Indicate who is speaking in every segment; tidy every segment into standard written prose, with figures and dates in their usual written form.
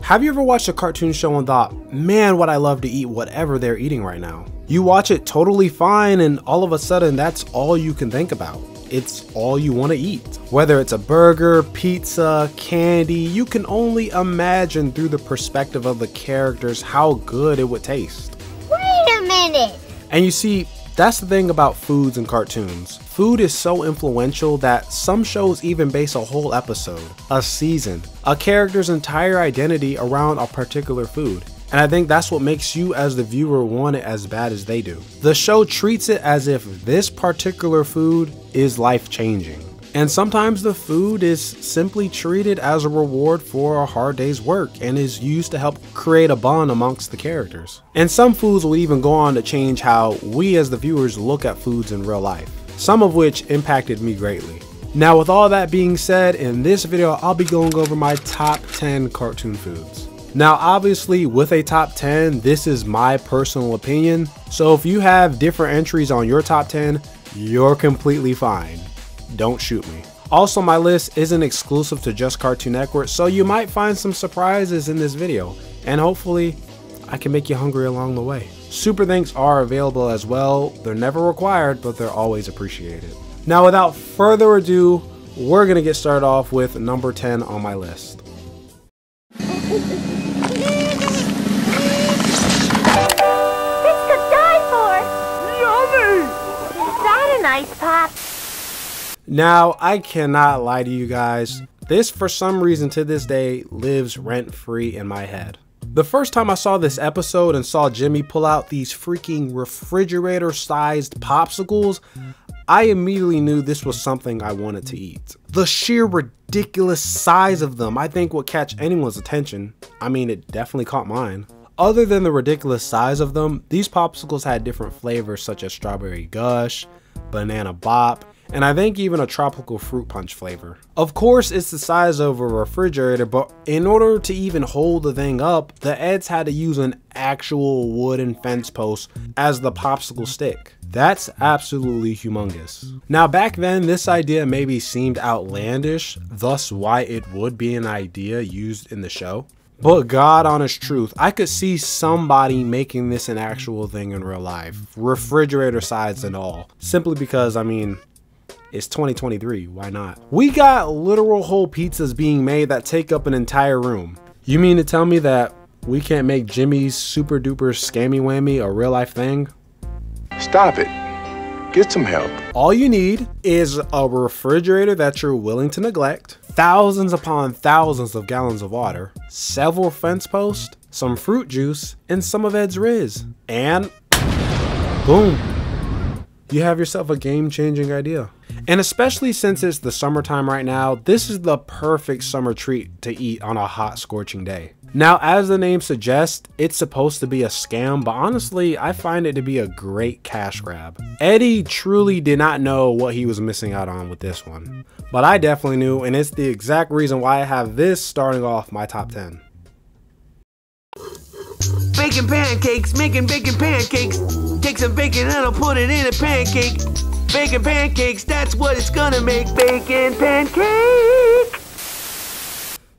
Speaker 1: Have you ever watched a cartoon show and thought, man, would I love to eat whatever they're eating right now? You watch it totally fine and all of a sudden that's all you can think about. It's all you want to eat. Whether it's a burger, pizza, candy, you can only imagine through the perspective of the characters how good it would taste.
Speaker 2: Wait a minute!
Speaker 1: And you see, that's the thing about foods and cartoons. Food is so influential that some shows even base a whole episode, a season, a character's entire identity around a particular food. And I think that's what makes you as the viewer want it as bad as they do. The show treats it as if this particular food is life-changing. And sometimes the food is simply treated as a reward for a hard day's work and is used to help create a bond amongst the characters. And some foods will even go on to change how we as the viewers look at foods in real life, some of which impacted me greatly. Now with all that being said, in this video I'll be going over my top 10 cartoon foods. Now obviously with a top 10, this is my personal opinion, so if you have different entries on your top 10, you're completely fine. Don't shoot me. Also, my list isn't exclusive to just Cartoon Network, so you might find some surprises in this video, and hopefully I can make you hungry along the way. Super thanks are available as well. They're never required, but they're always appreciated. Now without further ado, we're gonna get started off with number 10 on my list.
Speaker 2: Nice pop.
Speaker 1: Now, I cannot lie to you guys. This, for some reason to this day, lives rent-free in my head. The first time I saw this episode and saw Jimmy pull out these freaking refrigerator-sized popsicles, I immediately knew this was something I wanted to eat. The sheer ridiculous size of them, I think, would catch anyone's attention. I mean, it definitely caught mine. Other than the ridiculous size of them, these popsicles had different flavors such as strawberry gush, banana bop, and I think even a tropical fruit punch flavor. Of course, it's the size of a refrigerator, but in order to even hold the thing up, the Eds had to use an actual wooden fence post as the popsicle stick. That's absolutely humongous. Now back then, this idea maybe seemed outlandish, thus why it would be an idea used in the show. But God honest truth, I could see somebody making this an actual thing in real life, refrigerator size and all, simply because, I mean, it's 2023, why not? We got literal whole pizzas being made that take up an entire room. You mean to tell me that we can't make Jimmy's super duper scammy whammy a real life thing?
Speaker 3: Stop it. Get some help.
Speaker 1: All you need is a refrigerator that you're willing to neglect, thousands upon thousands of gallons of water, several fence posts, some fruit juice, and some of Ed's Riz. And boom, you have yourself a game-changing idea. And especially since it's the summertime right now, this is the perfect summer treat to eat on a hot, scorching day. Now, as the name suggests, it's supposed to be a scam, but honestly, I find it to be a great cash grab. Eddie truly did not know what he was missing out on with this one, but I definitely knew, and it's the exact reason why I have this starting off my top 10.
Speaker 4: Bacon pancakes, making bacon pancakes. Take some bacon and I'll put it in a pancake. Bacon pancakes, that's what it's gonna make. Bacon pancake.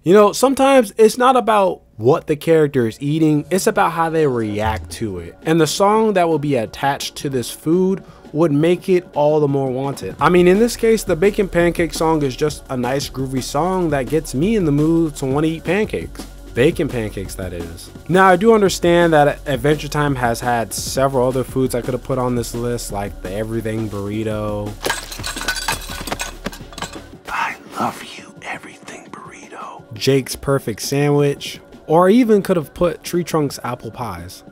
Speaker 1: You know, sometimes it's not about what the character is eating, it's about how they react to it. And the song that will be attached to this food would make it all the more wanted. I mean, in this case, the bacon pancake song is just a nice groovy song that gets me in the mood to want to eat pancakes. Bacon pancakes, that is. Now, I do understand that Adventure Time has had several other foods I could have put on this list, like the Everything Burrito.
Speaker 3: I love you, everything burrito.
Speaker 1: Jake's Perfect Sandwich, or I even could have put Tree Trunk's Apple Pies.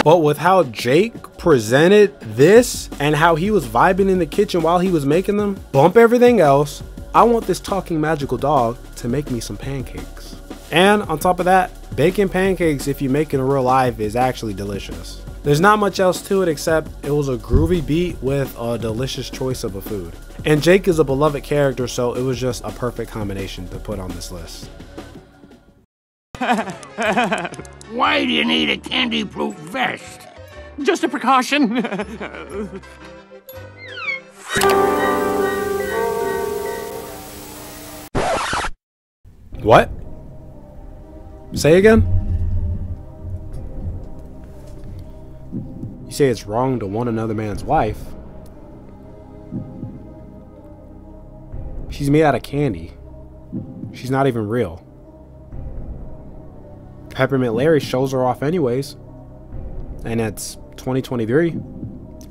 Speaker 1: But with how Jake presented this and how he was vibing in the kitchen while he was making them, bump everything else, I want this talking magical dog to make me some pancakes. And on top of that, bacon pancakes, if you make it in real life, is actually delicious. There's not much else to it except it was a groovy beat with a delicious choice of a food. And Jake is a beloved character, so it was just a perfect combination to put on this list.
Speaker 5: Why do you need a candy-proof vest?
Speaker 6: Just a precaution.
Speaker 1: What? Say again? You say it's wrong to want another man's wife. She's made out of candy. She's not even real. Peppermint Larry shows her off anyways. And it's 2023.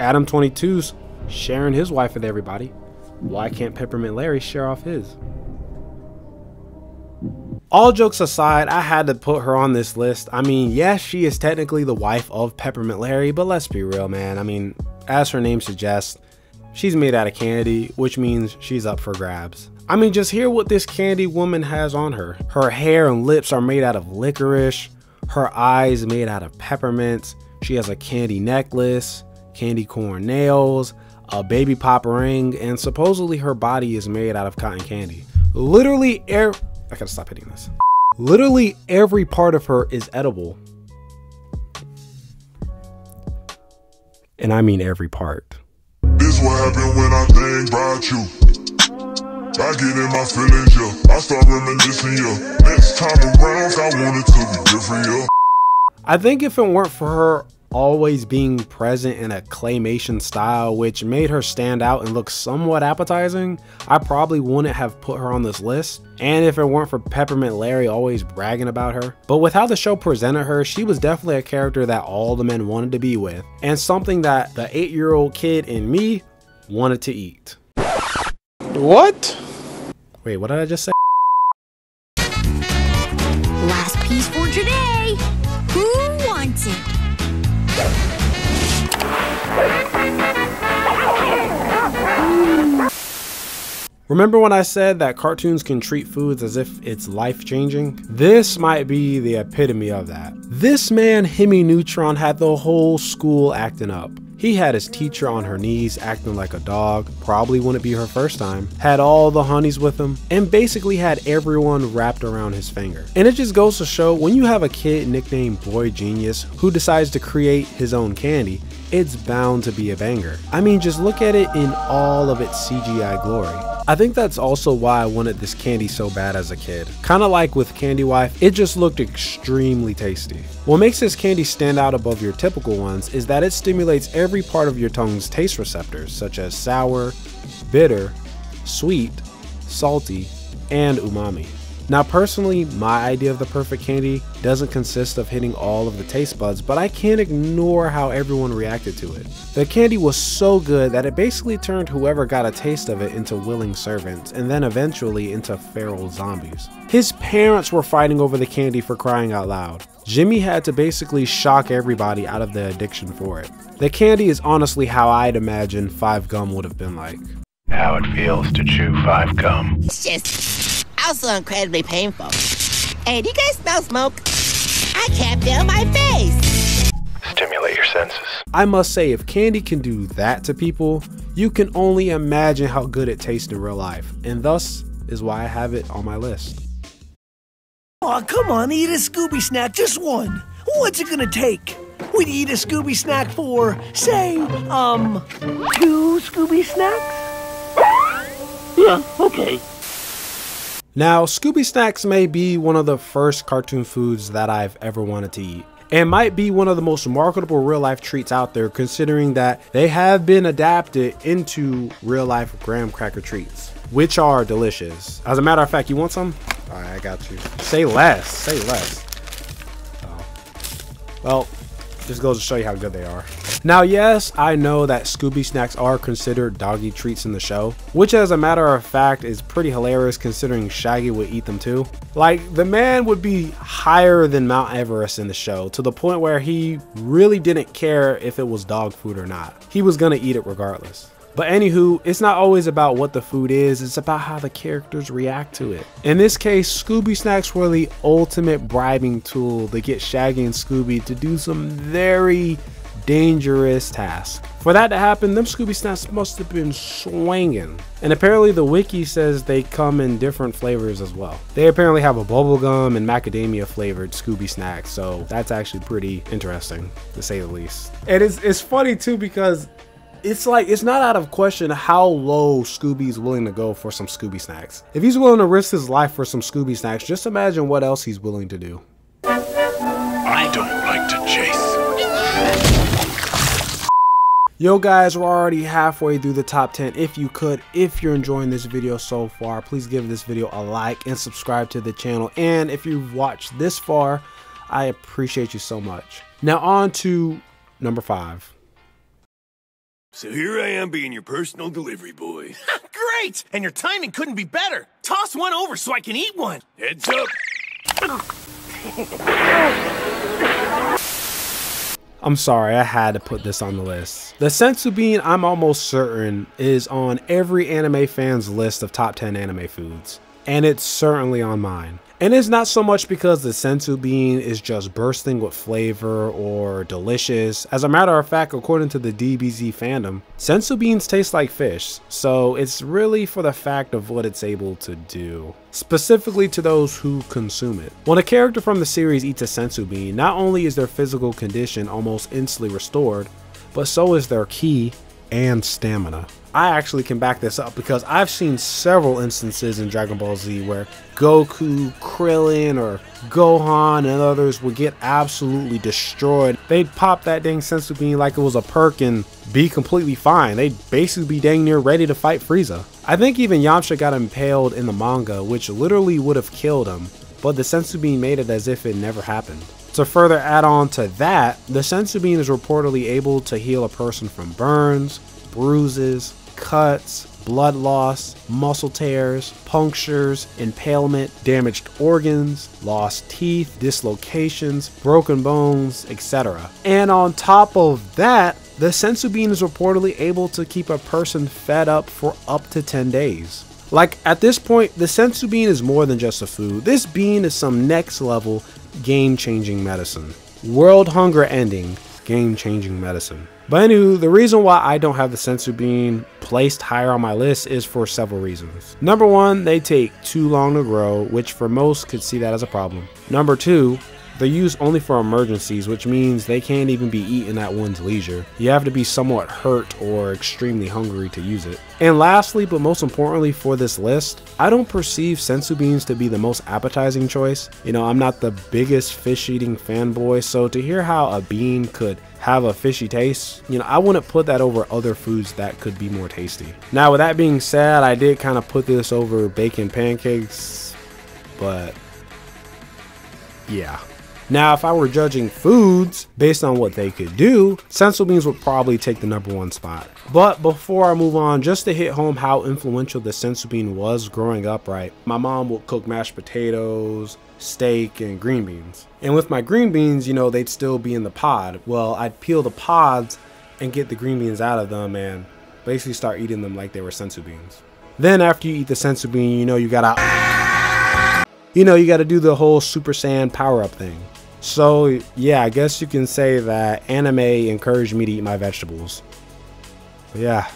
Speaker 1: Adam 22's sharing his wife with everybody. Why can't Peppermint Larry share off his? All jokes aside, I had to put her on this list. I mean, yes, she is technically the wife of Peppermint Larry, but let's be real, man. I mean, as her name suggests, she's made out of candy, which means she's up for grabs. I mean, just hear what this candy woman has on her. Her hair and lips are made out of licorice. Her eyes made out of peppermints. She has a candy necklace, candy corn nails, a baby pop ring, and supposedly her body is made out of cotton candy. Literally, I gotta stop hitting this. Literally every part of her is edible. And I mean every part.
Speaker 7: This what happened when I think about you. I get in my feelings, yeah. I start reminiscing, yeah. Next time around, I want it to be different, yeah.
Speaker 1: I think if it weren't for her always being present in a claymation style, which made her stand out and look somewhat appetizing, I probably wouldn't have put her on this list. And if it weren't for Peppermint Larry always bragging about her. But with how the show presented her, she was definitely a character that all the men wanted to be with, and something that the 8-year-old kid in me wanted to eat.
Speaker 8: What?
Speaker 1: Wait, what did I just say?
Speaker 9: Last piece for today. Who wants it?
Speaker 1: Remember when I said that cartoons can treat foods as if it's life-changing? This might be the epitome of that. This man, Hemi Neutron, had the whole school acting up. He had his teacher on her knees acting like a dog, probably wouldn't be her first time, had all the honeys with him, and basically had everyone wrapped around his finger. And it just goes to show, when you have a kid nicknamed Boy Genius who decides to create his own candy, it's bound to be a banger. I mean, just look at it in all of its CGI glory. I think that's also why I wanted this candy so bad as a kid. Kinda like with Candy Wife, it just looked extremely tasty. What makes this candy stand out above your typical ones is that it stimulates every part of your tongue's taste receptors, such as sour, bitter, sweet, salty, and umami. Now personally, my idea of the perfect candy doesn't consist of hitting all of the taste buds, but I can't ignore how everyone reacted to it. The candy was so good that it basically turned whoever got a taste of it into willing servants, and then eventually into feral zombies. His parents were fighting over the candy, for crying out loud. Jimmy had to basically shock everybody out of the addiction for it. The candy is honestly how I'd imagine 5 gum would have been like.
Speaker 3: How it feels to chew 5 gum.
Speaker 10: It's just also incredibly painful. Hey, do you guys smell smoke? I can't feel my face.
Speaker 3: Stimulate your senses.
Speaker 1: I must say, if candy can do that to people, you can only imagine how good it tastes in real life, and thus is why I have it on my list.
Speaker 4: Aw, come on, eat a Scooby snack, just one. What's it gonna take? We'd eat a Scooby snack for, say, 2 Scooby snacks?
Speaker 5: Yeah, okay.
Speaker 1: Now, Scooby Snacks may be one of the first cartoon foods that I've ever wanted to eat, and might be one of the most marketable real-life treats out there, considering that they have been adapted into real-life graham cracker treats, which are delicious. As a matter of fact, you want some? All right, I got you. Say less, say less. Oh. Well, just goes to show you how good they are. Now, yes, I know that Scooby Snacks are considered doggy treats in the show, which as a matter of fact is pretty hilarious considering Shaggy would eat them too. Like, the man would be higher than Mount Everest in the show, to the point where he really didn't care if it was dog food or not. He was gonna eat it regardless. But anywho, it's not always about what the food is, it's about how the characters react to it. In this case, Scooby Snacks were the ultimate bribing tool to get Shaggy and Scooby to do some very dangerous task. For that to happen, them Scooby Snacks must have been swinging. And apparently the wiki says they come in different flavors as well. They apparently have a bubblegum and macadamia flavored Scooby Snack, so that's actually pretty interesting to say the least. And it's funny too, because it's like, it's not out of question how low Scooby's willing to go for some Scooby snacks. If he's willing to risk his life for some Scooby snacks, just imagine what else he's willing to do.
Speaker 3: I don't like to chase.
Speaker 1: Yo guys, we're already halfway through the top 10. If you're enjoying this video so far, please give this video a like and subscribe to the channel. And if you've watched this far, I appreciate you so much. Now on to number 5.
Speaker 3: So here I am being your personal delivery boy.
Speaker 4: Great! And your timing couldn't be better. Toss one over so I can eat one.
Speaker 3: Heads up.
Speaker 1: I'm sorry, I had to put this on the list. The senzu bean, I'm almost certain, is on every anime fan's list of top 10 anime foods. And it's certainly on mine. And it's not so much because the senzu bean is just bursting with flavor or delicious. As a matter of fact, according to the DBZ fandom, senzu beans taste like fish. So it's really for the fact of what it's able to do, specifically to those who consume it. When a character from the series eats a senzu bean, not only is their physical condition almost instantly restored, but so is their ki and stamina. I actually can back this up because I've seen several instances in Dragon Ball Z where Goku, Krillin, or Gohan and others would get absolutely destroyed. They'd pop that dang senzu bean like it was a perk and be completely fine. They'd basically be dang near ready to fight Frieza. I think even Yamcha got impaled in the manga, which literally would have killed him, but the senzu bean made it as if it never happened. To further add on to that, the senzu bean is reportedly able to heal a person from burns, bruises, cuts, blood loss, muscle tears, punctures, impalement, damaged organs, lost teeth, dislocations, broken bones, etc. And on top of that, the senzu bean is reportedly able to keep a person fed up for up to 10 days. Like, at this point, the senzu bean is more than just a food. This bean is some next level game-changing medicine. World hunger ending, game-changing medicine. But anywho, the reason why I don't have the senzu bean placed higher on my list is for several reasons. Number 1, they take too long to grow, which for most could see that as a problem. Number 2, they're used only for emergencies, which means they can't even be eaten at one's leisure. You have to be somewhat hurt or extremely hungry to use it. And lastly, but most importantly for this list, I don't perceive senzu beans to be the most appetizing choice. You know, I'm not the biggest fish eating fanboy, so to hear how a bean could have a fishy taste, you know, I wouldn't put that over other foods that could be more tasty. Now, with that being said, I did kind of put this over bacon pancakes, but yeah. Now, if I were judging foods based on what they could do, senzu beans would probably take the number 1 spot. But before I move on, just to hit home how influential the senzu bean was growing up, right? My mom would cook mashed potatoes, steak, and green beans. And with my green beans, you know, they'd still be in the pod. Well, I'd peel the pods and get the green beans out of them and basically start eating them like they were senzu beans. Then after you eat the senzu bean, you know, you gotta do the whole Super Saiyan power-up thing. So yeah, I guess you can say that anime encouraged me to eat my vegetables. But yeah.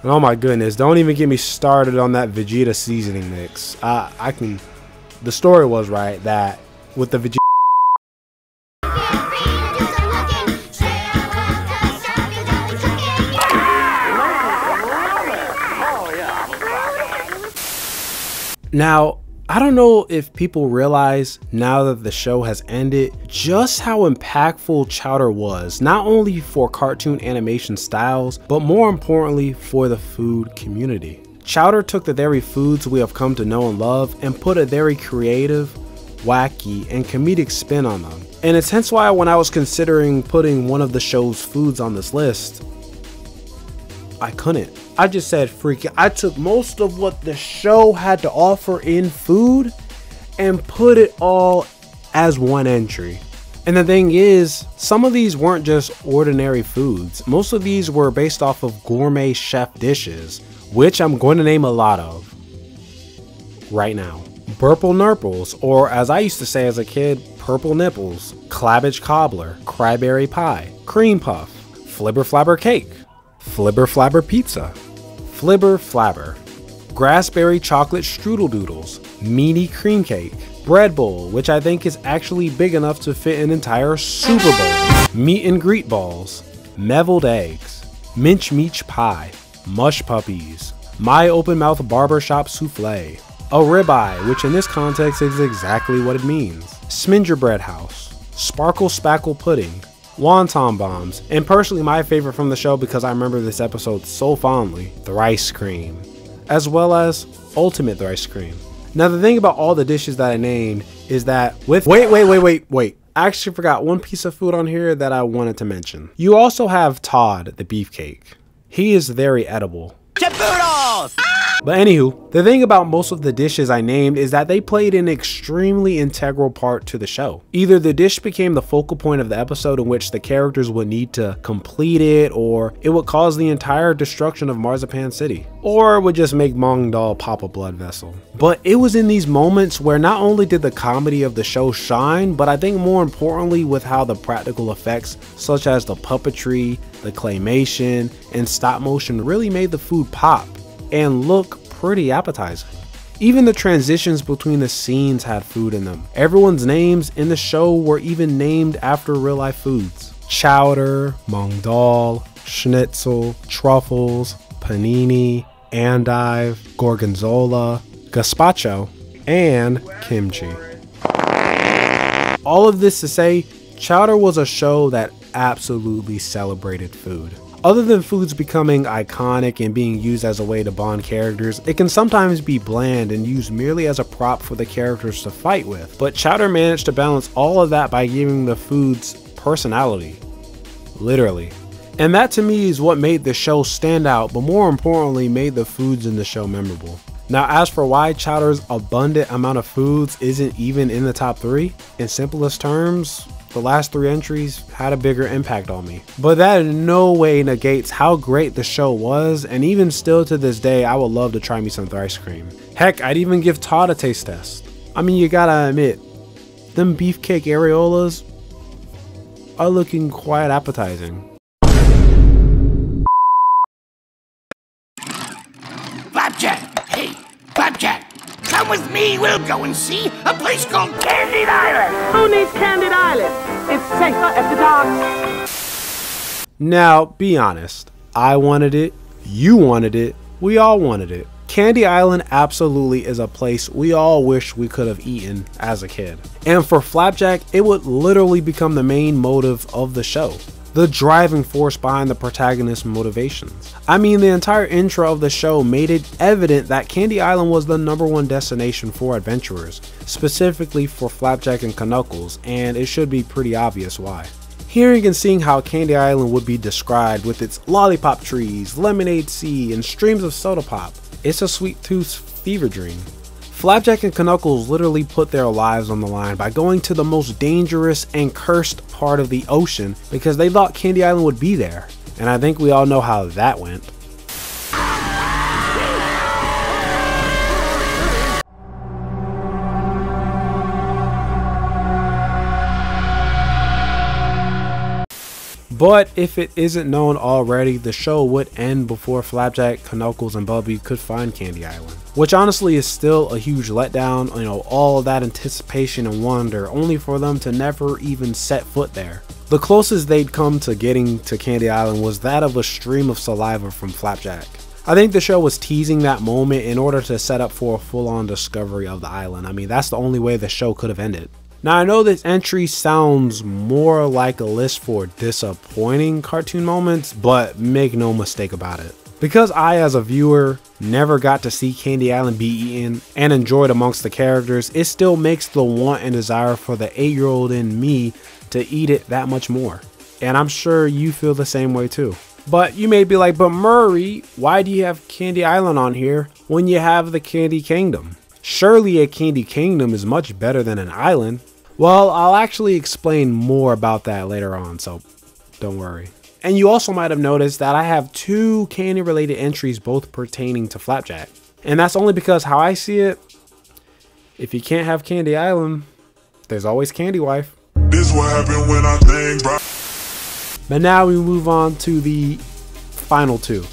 Speaker 1: And oh my goodness, don't even get me started on that Vegeta seasoning mix. The story was right that with the Vegeta Now, I don't know if people realize now that the show has ended just how impactful Chowder was, not only for cartoon animation styles, but more importantly for the food community. Chowder took the very foods we have come to know and love and put a very creative, wacky, and comedic spin on them. And it's hence why when I was considering putting one of the show's foods on this list, I couldn't. I just said freak it. I took most of what the show had to offer in food and put it all as one entry. And the thing is, some of these weren't just ordinary foods. Most of these were based off of gourmet chef dishes, which I'm going to name a lot of right now. Burple Nurples, or as I used to say as a kid, Purple Nipples, Clabbage Cobbler, Cryberry Pie, Cream Puff, Flibber Flabber Cake, Flibber Flabber Pizza, Flibber Flabber, Grassberry Chocolate Strudel Doodles, Meaty Cream Cake, Bread Bowl, which I think is actually big enough to fit an entire Super Bowl, Meet and Greet Balls, Meveled Eggs, mince meat pie, mush puppies, my open mouth barbershop souffle, a ribeye, which in this context is exactly what it means, Smingerbread house, sparkle spackle pudding, wonton bombs, and personally my favorite from the show because I remember this episode so fondly, thrice cream, as well as ultimate thrice cream. Now the thing about all the dishes that I named is that with wait, I actually forgot one piece of food on here that I wanted to mention. You also have Todd the beefcake. He is very edible. But anywho, the thing about most of the dishes I named is that they played an extremely integral part to the show. Either the dish became the focal point of the episode in which the characters would need to complete it, or it would cause the entire destruction of Marzipan City, or it would just make Mong Dal pop a blood vessel. But it was in these moments where not only did the comedy of the show shine, but I think more importantly with how the practical effects such as the puppetry, the claymation, and stop motion really made the food pop and look pretty appetizing. Even the transitions between the scenes had food in them. Everyone's names in the show were even named after real life foods. Chowder, Mong Dal, Schnitzel, Truffles, Panini, Endive, Gorgonzola, Gazpacho, and Kimchi. All of this to say, Chowder was a show that absolutely celebrated food. Other than foods becoming iconic and being used as a way to bond characters, it can sometimes be bland and used merely as a prop for the characters to fight with. But Chowder managed to balance all of that by giving the foods personality. Literally. And that to me is what made the show stand out, but more importantly made the foods in the show memorable. Now as for why Chowder's abundant amount of foods isn't even in the top 3, in simplest terms, the last 3 entries had a bigger impact on me. But that in no way negates how great the show was, and even still to this day I would love to try me some thrice cream. Heck, I'd even give Todd a taste test. I mean, you gotta admit, them beefcake areolas are looking quite appetizing.
Speaker 5: Flapjack! Hey, Flapjack! Come with me, we'll go and see a place called Candied Island!
Speaker 4: Who needs Candied Island? It's safer at the docks.
Speaker 1: Now, be honest. I wanted it, you wanted it, we all wanted it. Candy Island absolutely is a place we all wish we could have eaten as a kid. And for Flapjack, it would literally become the main motive of the show. The driving force behind the protagonist's motivations. I mean, the entire intro of the show made it evident that Candy Island was the #1 destination for adventurers, specifically for Flapjack and Knuckles, and it should be pretty obvious why. Hearing and seeing how Candy Island would be described with its lollipop trees, lemonade sea, and streams of soda pop, it's a sweet tooth's fever dream. Flapjack and Knuckles literally put their lives on the line by going to the most dangerous and cursed part of the ocean because they thought Candy Island would be there. And I think we all know how that went. But if it isn't known already, the show would end before Flapjack, Knuckles, and Bubby could find Candy Island. Which honestly is still a huge letdown, all of that anticipation and wonder only for them to never even set foot there. The closest they'd come to getting to Candy Island was that of a stream of saliva from Flapjack. I think the show was teasing that moment in order to set up for a full-on discovery of the island. I mean, that's the only way the show could have ended. Now I know this entry sounds more like a list for disappointing cartoon moments, but make no mistake about it. Because I as a viewer never got to see Candy Island be eaten and enjoyed amongst the characters, it still makes the want and desire for the 8-year-old in me to eat it that much more. And I'm sure you feel the same way too. But you may be like, but Murray, why do you have Candy Island on here when you have the Candy Kingdom? Surely a Candy Kingdom is much better than an island. Well, I'll actually explain more about that later on, so don't worry. And you also might have noticed that I have 2 candy related entries both pertaining to Flapjack. And that's only because how I see it, if you can't have Candy Island, there's always Candy Wife.
Speaker 7: This what happened when I think about.
Speaker 1: But now we move on to the final 2.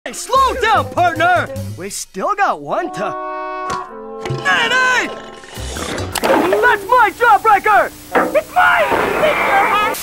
Speaker 4: Hey, slow down, partner! We still got one to... Nay! That's my jawbreaker! It's mine!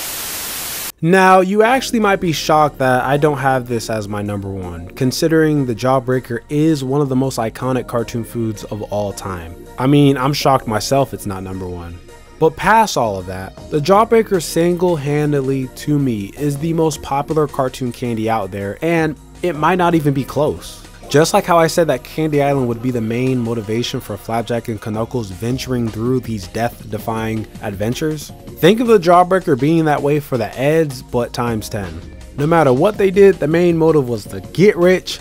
Speaker 1: Now, you actually might be shocked that I don't have this as my number one, considering the Jawbreaker is one of the most iconic cartoon foods of all time. I mean, I'm shocked myself it's not number one. But past all of that, the Jawbreaker single-handedly, to me, is the most popular cartoon candy out there, and it might not even be close. Just like how I said that Candy Island would be the main motivation for Flapjack and Knuckles venturing through these death-defying adventures, think of the Jawbreaker being that way for the Eds, but times 10. No matter what they did, the main motive was to get rich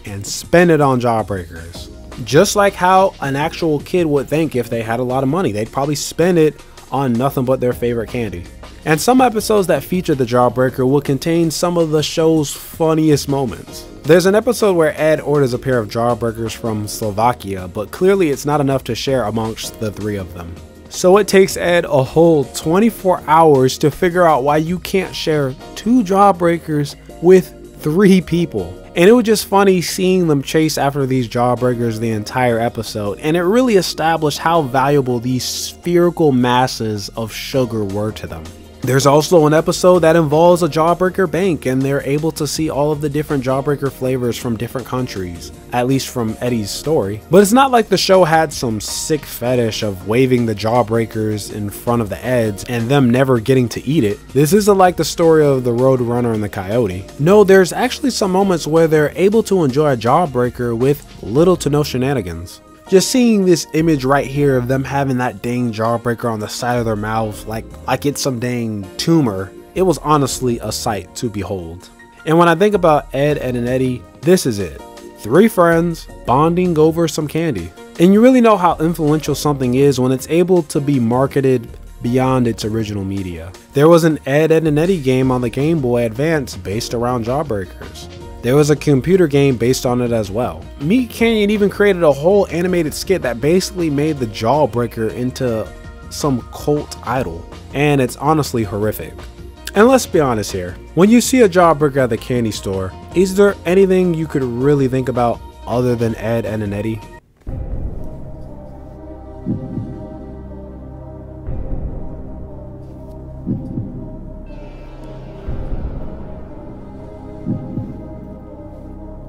Speaker 1: and spend it on Jawbreakers. Just like how an actual kid would think if they had a lot of money, they'd probably spend it on nothing but their favorite candy. And some episodes that feature the Jawbreaker will contain some of the show's funniest moments. There's an episode where Ed orders a pair of Jawbreakers from Slovakia, but clearly it's not enough to share amongst the three of them. So it takes Ed a whole 24 hours to figure out why you can't share 2 Jawbreakers with 3 people. And it was just funny seeing them chase after these Jawbreakers the entire episode, and it really established how valuable these spherical masses of sugar were to them. There's also an episode that involves a Jawbreaker bank, and they're able to see all of the different Jawbreaker flavors from different countries, at least from Eddie's story. But it's not like the show had some sick fetish of waving the Jawbreakers in front of the Eds and them never getting to eat it. This isn't like the story of the Roadrunner and the Coyote. No, there's actually some moments where they're able to enjoy a Jawbreaker with little to no shenanigans. Just seeing this image right here of them having that dang Jawbreaker on the side of their mouth like it's some dang tumor, it was honestly a sight to behold. And when I think about Ed, Ed and Eddie, this is it. 3 friends bonding over some candy. And you really know how influential something is when it's able to be marketed beyond its original media. There was an Ed, Ed and Eddie game on the Game Boy Advance based around Jawbreakers. There was a computer game based on it as well. Meat Canyon even created a whole animated skit that basically made the Jawbreaker into some cult idol, and it's honestly horrific. And let's be honest here, when you see a Jawbreaker at the candy store, is there anything you could really think about other than Ed, Ed and Eddie?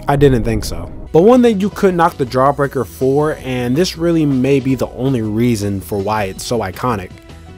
Speaker 1: I didn't think so. But one thing you could knock the Jawbreaker for, and this really may be the only reason for why it's so iconic.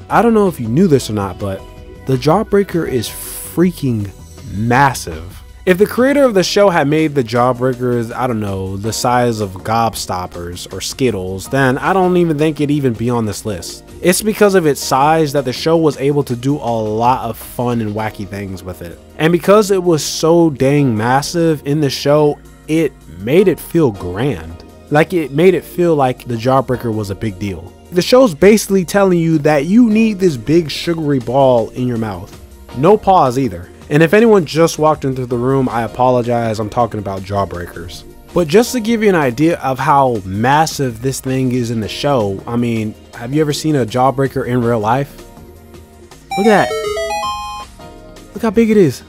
Speaker 1: I don't know if you knew this or not, but the Jawbreaker is freaking massive. If the creator of the show had made the Jawbreakers, I don't know, the size of Gobstoppers or Skittles, then I don't even think it'd even be on this list. It's because of its size that the show was able to do a lot of fun and wacky things with it. And because it was so dang massive in the show, it made it feel grand. Like it made it feel like the Jawbreaker was a big deal. The show's basically telling you that you need this big sugary ball in your mouth. No pause either. And if anyone just walked into the room, I apologize, I'm talking about Jawbreakers. But just to give you an idea of how massive this thing is in the show, I mean, have you ever seen a Jawbreaker in real life? Look at that. Look how big it is.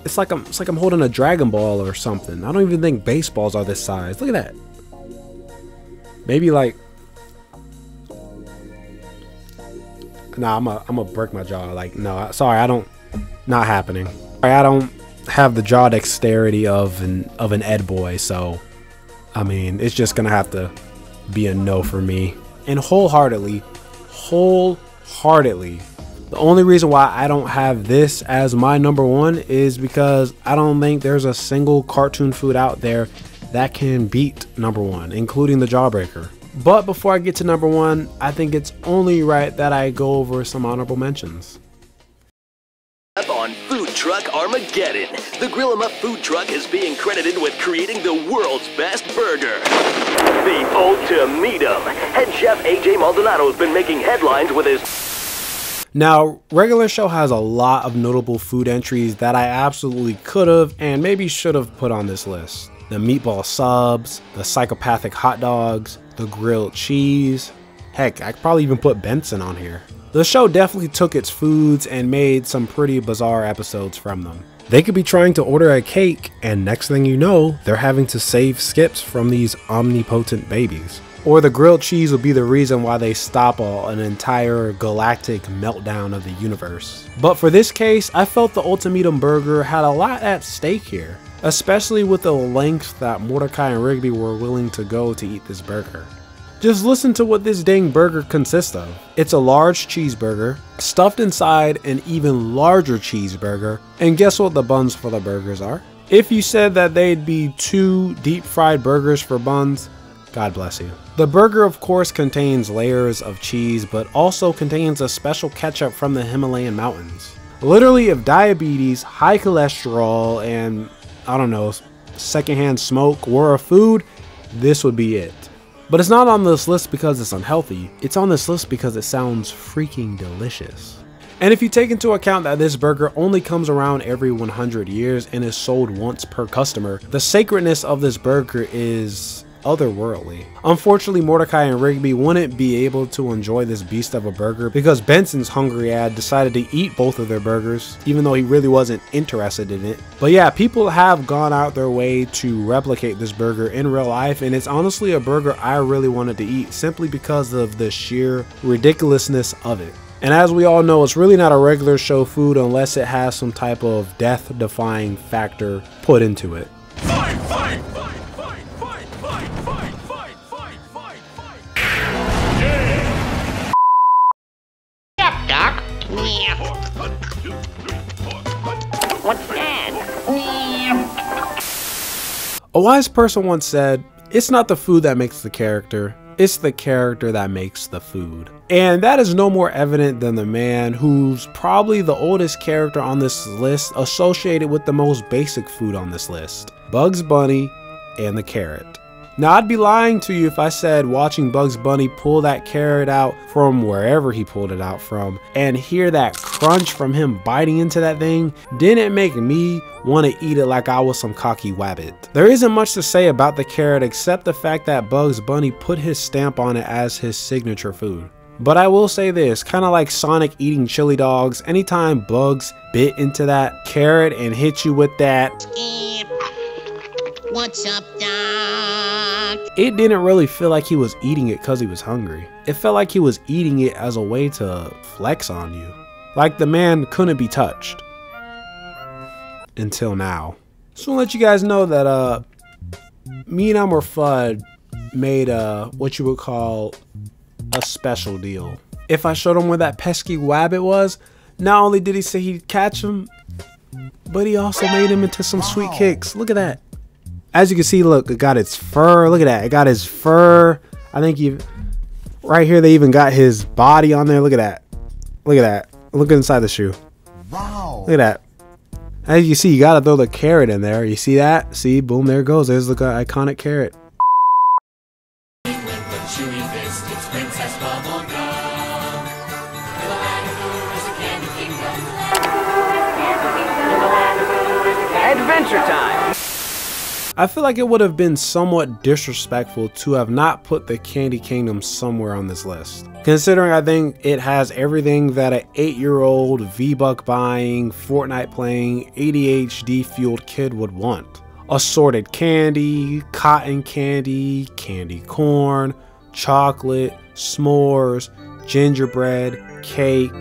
Speaker 1: It's like I'm holding a Dragon Ball or something. I don't even think baseballs are this size. Look at that. Maybe like, nah, I'm gonna break my jaw. Like, no, sorry, not happening. I don't have the jaw dexterity of an Ed boy, so I mean, it's just gonna have to be a no for me. And wholeheartedly, the only reason why I don't have this as my number one is because I don't think there's a single cartoon food out there that can beat number one, including the Jawbreaker. But before I get to number one, I think it's only right that I go over some honorable mentions.
Speaker 3: Up on Food Truck Armageddon, the Grill 'em Up food truck is being credited with creating the world's best burger. The Ultimatum. Head chef AJ Maldonado's been making headlines with his...
Speaker 1: Now, regular show has a lot of notable food entries that I absolutely could have and maybe should have put on this list. The meatball subs, the psychopathic hot dogs, the grilled cheese. Heck, I could probably even put Benson on here. The show definitely took its foods and made some pretty bizarre episodes from them. They could be trying to order a cake, and next thing you know, they're having to save skips from these omnipotent babies. or the grilled cheese would be the reason why they stop an entire galactic meltdown of the universe. But for this case, I felt the Ultimatum burger had a lot at stake here, especially with the lengths that Mordecai and Rigby were willing to go to eat this burger. Just listen to what this dang burger consists of. It's a large cheeseburger, stuffed inside an even larger cheeseburger, and guess what the buns for the burgers are? If you said that they'd be 2 deep fried burgers for buns, God bless you. The burger of course contains layers of cheese, but also contains a special ketchup from the Himalayan mountains. Literally, if diabetes, high cholesterol, and I don't know, secondhand smoke were a food, this would be it. But it's not on this list because it's unhealthy, it's on this list because it sounds freaking delicious. And if you take into account that this burger only comes around every 100 years and is sold once per customer, the sacredness of this burger is otherworldly. Unfortunately, Mordecai and Rigby wouldn't be able to enjoy this beast of a burger because Benson's hungry ad decided to eat both of their burgers, even though he really wasn't interested in it. But yeah, people have gone out their way to replicate this burger in real life, and it's honestly a burger I really wanted to eat simply because of the sheer ridiculousness of it. And as we all know, it's really not a regular show food unless it has some type of death-defying factor put into it.
Speaker 5: What's that?
Speaker 1: A wise person once said, "It's not the food that makes the character, it's the character that makes the food." And that is no more evident than the man who's probably the oldest character on this list associated with the most basic food on this list, Bugs Bunny and the carrot. Now, I'd be lying to you if I said watching Bugs Bunny pull that carrot out from wherever he pulled it out from and hear that crunch from him biting into that thing didn't make me want to eat it like I was some cocky wabbit. There isn't much to say about the carrot except the fact that Bugs Bunny put his stamp on it as his signature food. But I will say this, kind of like Sonic eating chili dogs, anytime Bugs bit into that carrot and hit you with that
Speaker 10: "What's up, Doc?"
Speaker 1: it didn't really feel like he was eating it because he was hungry. It felt like he was eating it as a way to flex on you. Like the man couldn't be touched. Until now. Just want to let you guys know that me and Elmer Fudd made what you would call a special deal. If I showed him where that pesky wabbit was, not only did he say he'd catch him, but he also made him into some sweet kicks. Look at that. As you can see, look, it got its fur. Look at that. It got his fur. I think right here they even got his body on there. Look at that. Look at that. Look inside the shoe.
Speaker 5: Wow.
Speaker 1: Look at that. As you see, you gotta throw the carrot in there. You see that? See, boom, there it goes. There's the iconic carrot.
Speaker 4: Adventure time!
Speaker 1: I feel like it would have been somewhat disrespectful to have not put the Candy Kingdom somewhere on this list, considering I think it has everything that an 8-year-old V-Buck buying, Fortnite playing, ADHD fueled kid would want. Assorted candy, cotton candy, candy corn, chocolate, s'mores, gingerbread, cake,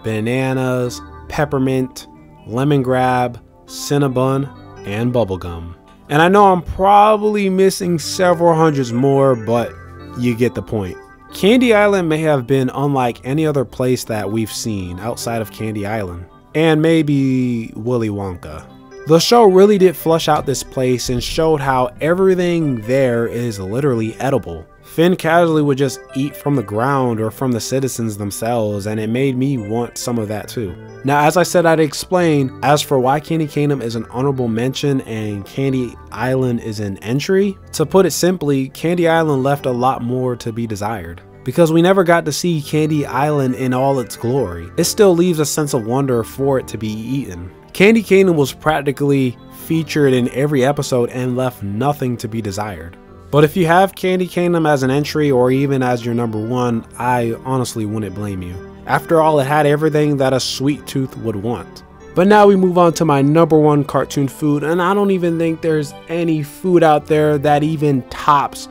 Speaker 1: bananas, peppermint, lemon grab, Cinnabon, and bubblegum. And I know I'm probably missing several hundreds more, but you get the point. Candy Island may have been unlike any other place that we've seen outside of Candy Island, and maybe Willy Wonka. The show really did flush out this place and showed how everything there is literally edible. Finn casually would just eat from the ground or from the citizens themselves, and it made me want some of that too. Now, as I said, I'd explain. As for why Candy Kingdom is an honorable mention and Candy Island is an entry, to put it simply, Candy Island left a lot more to be desired. Because we never got to see Candy Island in all its glory, it still leaves a sense of wonder for it to be eaten. Candy Kingdom was practically featured in every episode and left nothing to be desired. But if you have Candy Kingdom as an entry or even as your number one, I honestly wouldn't blame you. After all, it had everything that a sweet tooth would want. But now we move on to my number one cartoon food, and I don't even think there's any food out there that even tops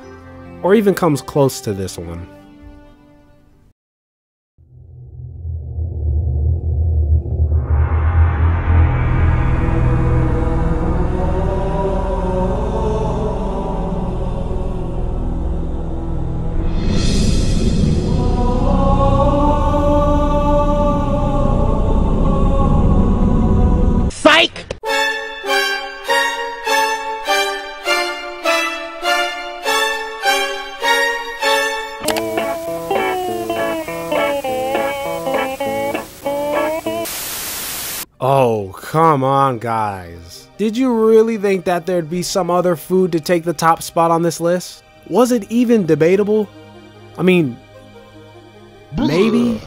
Speaker 1: or even comes close to this one.
Speaker 5: Psych!
Speaker 1: Oh, come on, guys. Did you really think that there'd be some other food to take the top spot on this list? Was it even debatable? I mean, maybe.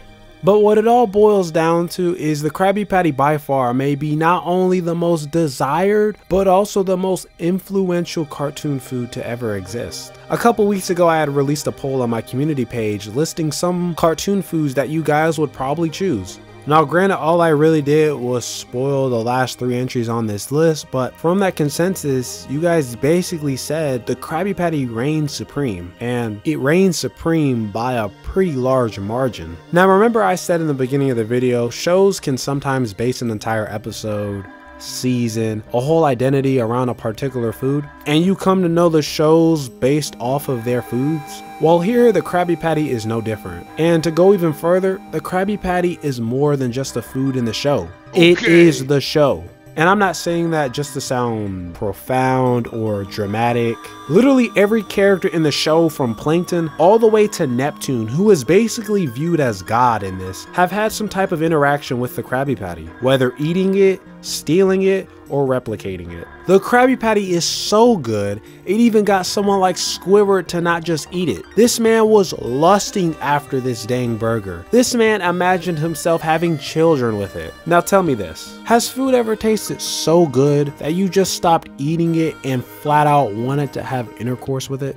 Speaker 1: But what it all boils down to is the Krabby Patty by far may be not only the most desired, but also the most influential cartoon food to ever exist. A couple weeks ago, I had released a poll on my community page listing some cartoon foods that you guys would probably choose. Now granted, all I really did was spoil the last 3 entries on this list, but from that consensus, you guys basically said the Krabby Patty reigns supreme, and it reigns supreme by a pretty large margin. Now remember I said in the beginning of the video, shows can sometimes base an entire episode, season, a whole identity around a particular food, and you come to know the shows based off of their foods. Well, here the Krabby Patty is no different. And to go even further, the Krabby Patty is more than just a food in the show. It is the show. And I'm not saying that just to sound profound or dramatic. Literally every character in the show, from Plankton all the way to Neptune, who is basically viewed as God in this, have had some type of interaction with the Krabby Patty, whether eating it, stealing it, or replicating it. The Krabby Patty is so good, it even got someone like Squidward to not just eat it. This man was lusting after this dang burger. This man imagined himself having children with it. Now tell me this, has food ever tasted so good that you just stopped eating it and flat out wanted to have intercourse with it?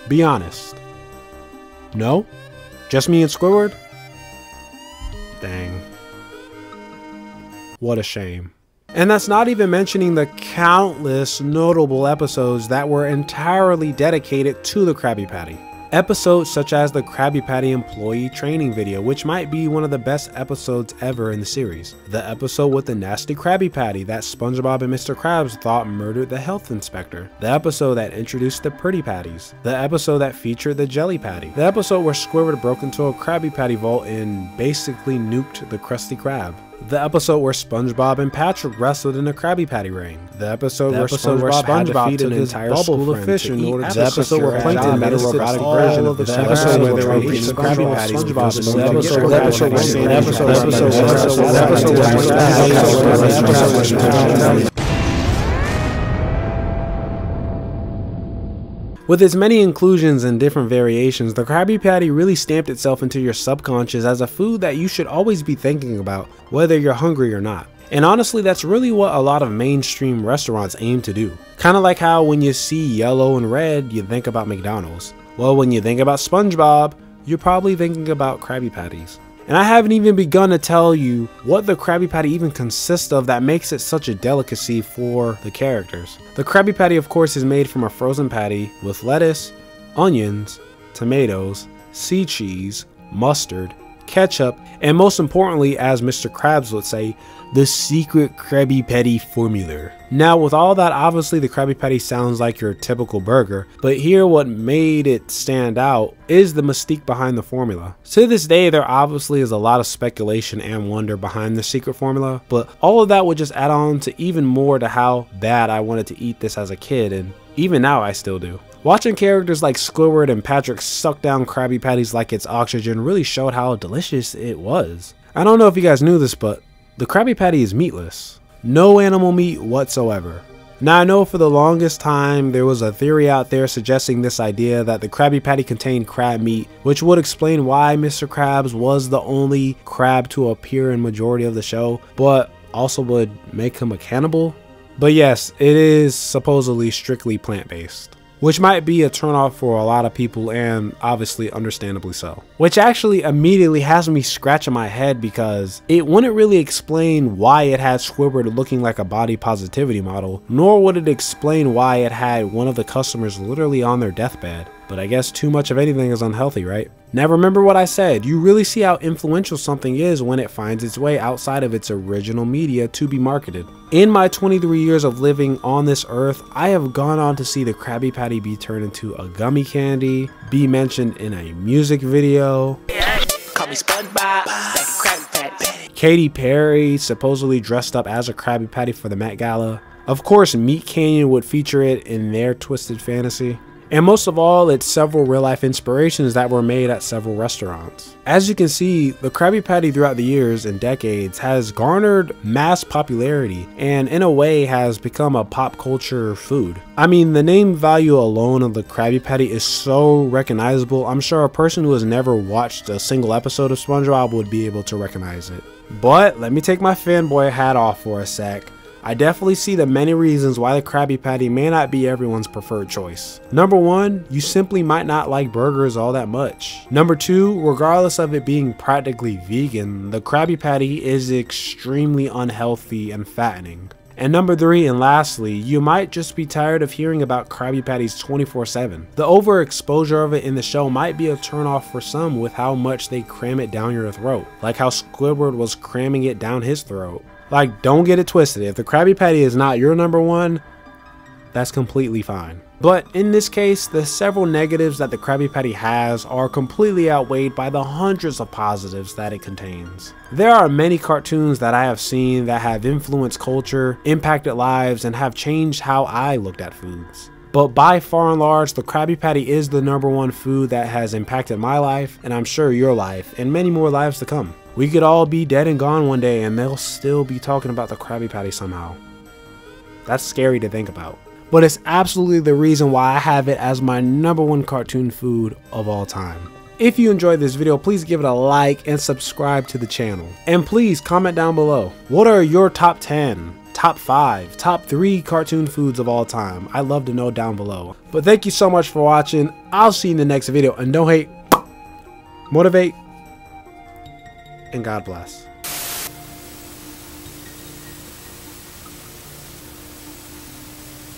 Speaker 1: Be honest. No? Just me and Squidward? Dang. What a shame. And that's not even mentioning the countless notable episodes that were entirely dedicated to the Krabby Patty. Episodes such as the Krabby Patty employee training video, which might be one of the best episodes ever in the series. The episode with the nasty Krabby Patty that SpongeBob and Mr. Krabs thought murdered the health inspector. The episode that introduced the Pretty Patties. The episode that featured the Jelly Patty. The episode where Squidward broke into a Krabby Patty vault and basically nuked the Krusty Krab. The episode where SpongeBob and Patrick wrestled in a Krabby Patty ring. The episode where SpongeBob had to feed an entire school of fish in order to the episode where Plankton made a robotic version of the episode where they were eating the Krabby Patties. With its many inclusions and different variations, the Krabby Patty really stamped itself into your subconscious as a food that you should always be thinking about, whether you're hungry or not. And honestly, that's really what a lot of mainstream restaurants aim to do. Kinda like how when you see yellow and red, you think about McDonald's. Well, when you think about SpongeBob, you're probably thinking about Krabby Patties. And I haven't even begun to tell you what the Krabby Patty even consists of that makes it such a delicacy for the characters. The Krabby Patty, of course, is made from a frozen patty with lettuce, onions, tomatoes, sea cheese, mustard, ketchup, and most importantly, as Mr. Krabs would say, the secret Krabby Patty formula. Now with all that, obviously the Krabby Patty sounds like your typical burger, but here what made it stand out is the mystique behind the formula. To this day, there obviously is a lot of speculation and wonder behind the secret formula, but all of that would just add on to even more to how bad I wanted to eat this as a kid, and even now I still do. Watching characters like Squidward and Patrick suck down Krabby Patties like it's oxygen really showed how delicious it was. I don't know if you guys knew this, but the Krabby Patty is meatless. No animal meat whatsoever. Now I know for the longest time there was a theory out there suggesting this idea that the Krabby Patty contained crab meat, which would explain why Mr. Krabs was the only crab to appear in majority of the show, but also would make him a cannibal. But yes, it is supposedly strictly plant-based, which might be a turnoff for a lot of people, and obviously understandably so. Which actually immediately has me scratching my head, because it wouldn't really explain why it had Squidward looking like a body positivity model, nor would it explain why it had one of the customers literally on their deathbed. But I guess too much of anything is unhealthy, right? Now remember what I said, you really see how influential something is when it finds its way outside of its original media to be marketed. In my 23 years of living on this earth, I have gone on to see the Krabby Patty be turned into a gummy candy, be mentioned in a music video.
Speaker 10: Call me SpongeBob, Krabby Patty.
Speaker 1: Katy Perry supposedly dressed up as a Krabby Patty for the Met Gala. Of course, Meat Canyon would feature it in their Twisted Fantasy. And most of all, it's several real-life inspirations that were made at several restaurants. As you can see, the Krabby Patty throughout the years and decades has garnered mass popularity and in a way has become a pop culture food. I mean, the name value alone of the Krabby Patty is so recognizable, I'm sure a person who has never watched a single episode of SpongeBob would be able to recognize it. But let me take my fanboy hat off for a sec. I definitely see the many reasons why the Krabby Patty may not be everyone's preferred choice. Number one, you simply might not like burgers all that much. Number two, regardless of it being practically vegan, the Krabby Patty is extremely unhealthy and fattening. And number three, and lastly, you might just be tired of hearing about Krabby Patties 24/7. The overexposure of it in the show might be a turnoff for some with how much they cram it down your throat, like how Squidward was cramming it down his throat. Like, don't get it twisted, if the Krabby Patty is not your number one, that's completely fine. But in this case, the several negatives that the Krabby Patty has are completely outweighed by the hundreds of positives that it contains. There are many cartoons that I have seen that have influenced culture, impacted lives, and have changed how I looked at foods. But by far and large, the Krabby Patty is the number one food that has impacted my life, and I'm sure your life, and many more lives to come. We could all be dead and gone one day and they'll still be talking about the Krabby Patty somehow. That's scary to think about. But it's absolutely the reason why I have it as my number one cartoon food of all time. If you enjoyed this video, please give it a like and subscribe to the channel. And please comment down below. What are your top 10, top 5, top 3 cartoon foods of all time? I'd love to know down below. But thank you so much for watching. I'll see you in the next video. And don't hate, motivate, and God bless.